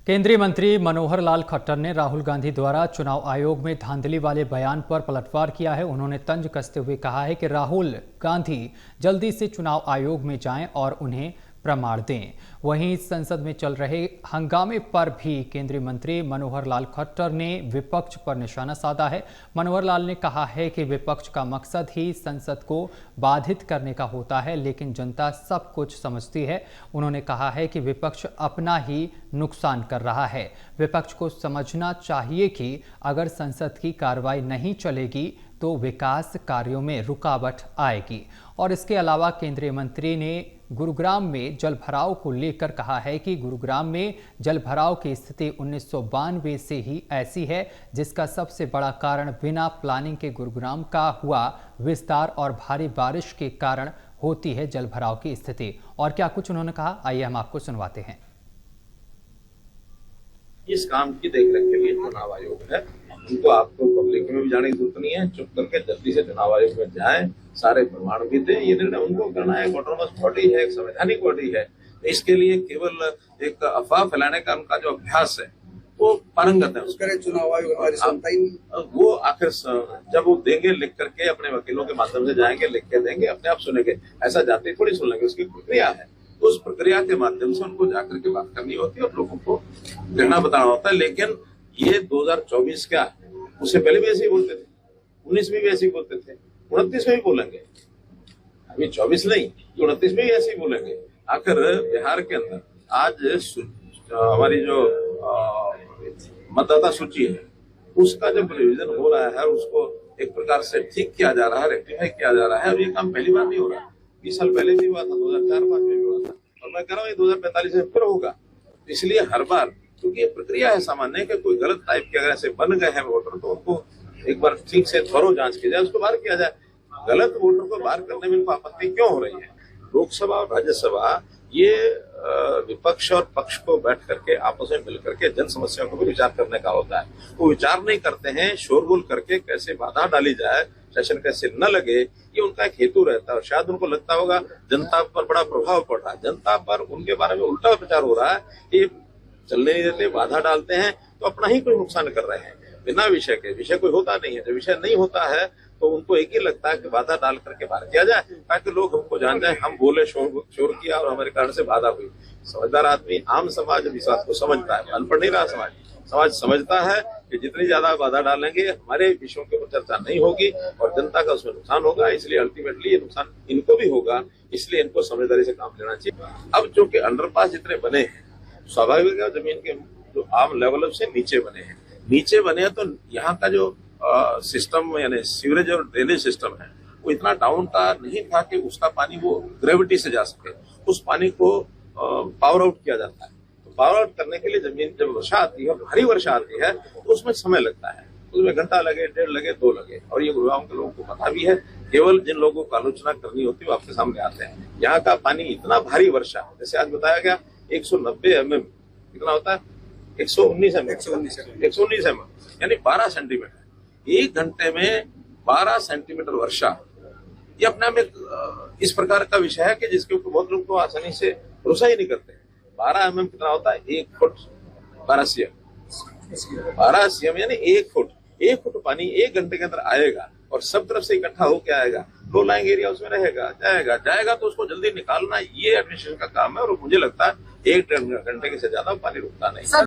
केंद्रीय मंत्री मनोहर लाल खट्टर ने राहुल गांधी द्वारा चुनाव आयोग में धांधली वाले बयान पर पलटवार किया है। उन्होंने तंज कसते हुए कहा है कि राहुल गांधी जल्दी से चुनाव आयोग में जाएं और उन्हें प्रमाण दें। वहीं संसद में चल रहे हंगामे पर भी केंद्रीय मंत्री मनोहर लाल खट्टर ने विपक्ष पर निशाना साधा है। मनोहर लाल ने कहा है कि विपक्ष का मकसद ही संसद को बाधित करने का होता है, लेकिन जनता सब कुछ समझती है। उन्होंने कहा है कि विपक्ष अपना ही नुकसान कर रहा है। विपक्ष को समझना चाहिए कि अगर संसद की कार्रवाई नहीं चलेगी तो विकास कार्यों में रुकावट आएगी। और इसके अलावा केंद्रीय मंत्री ने गुरुग्राम में जलभराव को लेकर कहा है कि गुरुग्राम में जलभराव की स्थिति 1992 से ही ऐसी है, जिसका सबसे बड़ा कारण बिना प्लानिंग के गुरुग्राम का हुआ विस्तार और भारी बारिश के कारण होती है जलभराव की स्थिति। और क्या कुछ उन्होंने कहा, आइए हम आपको सुनवाते हैं। इस काम की देखरेख के लिए चुनाव आयोग है, उनको आपको पब्लिक में भी जाने की जरूरत नहीं है। चुप करके जल्दी से चुनाव आयोग में जाएं, सारे प्रमाण भी दें। ये निर्णय उनको करना है, ऑटोनोमस बॉडी है, एक संवैधानिक बॉडी है। इसके लिए केवल एक अफवाह फैलाने का उनका जो अभ्यास है वो पारंगत है। चुनाव आयोग वो आखिर जब वो देंगे लिख करके, अपने वकीलों के माध्यम से जाएंगे, लिख के देंगे, अपने आप सुनेंगे। ऐसा जाते थोड़ी सुन लेंगे, उसकी प्रक्रिया है। उस प्रक्रिया के माध्यम से उनको जाकर के बात करनी होती है और लोगों को कहना बताना होता है। लेकिन ये 2024 क्या है, उससे पहले भी ऐसे ही बोलते थे, 19 में भी ऐसे ही बोलते थे, 29 में भी बोलेंगे। अभी 24 नहीं, 29 में भी ऐसे ही बोलेंगे। आखिर बिहार के अंदर आज हमारी जो मतदाता सूची है उसका जब रिवीजन हो रहा है, उसको एक प्रकार से ठीक किया जा रहा है, रेक्टिफाई किया जा रहा है। अब ये काम पहली बार नहीं हो रहा, 20 साल पहले भी हुआ था, 2004-5 में भी हुआ था, और मैं कह रहा हूँ 2045 में फिर होगा। इसलिए हर बार, क्योंकि ये प्रक्रिया है सामान्य कि कोई गलत टाइप के अगर ऐसे बन गए हैं वोटर, तो उनको एक बार ठीक से थोरो जांच की जाए, उसको बाहर किया जाए। गलत वोटर को बाहर करने में इनको आपत्ति क्यों हो रही है? लोकसभा और राज्यसभा ये विपक्ष और पक्ष को बैठ करके आपस में मिल करके जन समस्याओं को भी विचार करने का होता है। वो विचार नहीं करते हैं, शोरगुल करके कैसे बाधा डाली जाए, सेशन कैसे न लगे, ये उनका एक हेतु रहता है। और शायद उनको लगता होगा जनता पर बड़ा प्रभाव पड़ रहा है, जनता पर उनके बारे में उल्टा प्रचार हो रहा है, ये चलने नहीं देते, बाधा डालते हैं, तो अपना ही कोई नुकसान कर रहे हैं बिना विषय के। विषय कोई होता नहीं है, जब विषय नहीं होता है तो उनको एक ही लगता है कि बाधा डाल करके बाहर किया जाए, ताकि लोग हमको जान जाए हम बोले, शोर किया और हमारे कारण से बाधा हुई। समझदार आदमी, आम समाज इस बात को समझता है, अनपढ़ नहीं रहा समाज समझता है कि जितनी ज्यादा बाधा डालेंगे हमारे विषयों के ऊपर चर्चा नहीं होगी और जनता का उसमें नुकसान होगा। इसलिए अल्टीमेटली ये नुकसान इनको भी होगा, इसलिए इनको समझदारी से काम लेना चाहिए। अब जो कि अंडरपास जितने बने हैं, स्वाभाविक है जमीन के जो आम लेवल से नीचे बने हैं, तो यहाँ का जो सिस्टम यानी सीवरेज और ड्रेनेज सिस्टम है वो इतना डाउन का नहीं था कि उसका पानी वो ग्रेविटी से जा सके। उस पानी को पावर आउट किया जाता है। तो पावर आउट करने के लिए जमीन जब वर्षा आती है, भारी वर्षा आती है, तो उसमें समय लगता है, उसमें घंटा लगे, 1.5 लगे, 2 लगे। और ये गुरुग्राम के लोगों को पता भी है। केवल जिन लोगों को आलोचना करनी होती है वो आपके सामने आते हैं। यहाँ का पानी इतना भारी वर्षा, जैसे आज बताया गया 190 mm कितना होता है, 119 mm यानी 12 सेंटीमीटर। 1 घंटे में 12 सेंटीमीटर वर्षा, ये अपने आप एक इस प्रकार का विषय है कि जिसके ऊपर बहुत लोग तो आसानी से भरोसा ही नहीं करते। 12 mm कितना होता है, 1 फुट 12 cm, 12 cm यानी 1 फुट। 1 फुट पानी 1 घंटे के अंदर आएगा और सब तरफ से इकट्ठा होकर आएगा। लो लाइंग एरिया उसमें रहेगा, जाएगा तो उसको जल्दी निकालना ये एडमिनिस्ट्रेशन का काम है। और मुझे लगता है 1-1.5 घंटे से ज्यादा पानी रुकता नहीं।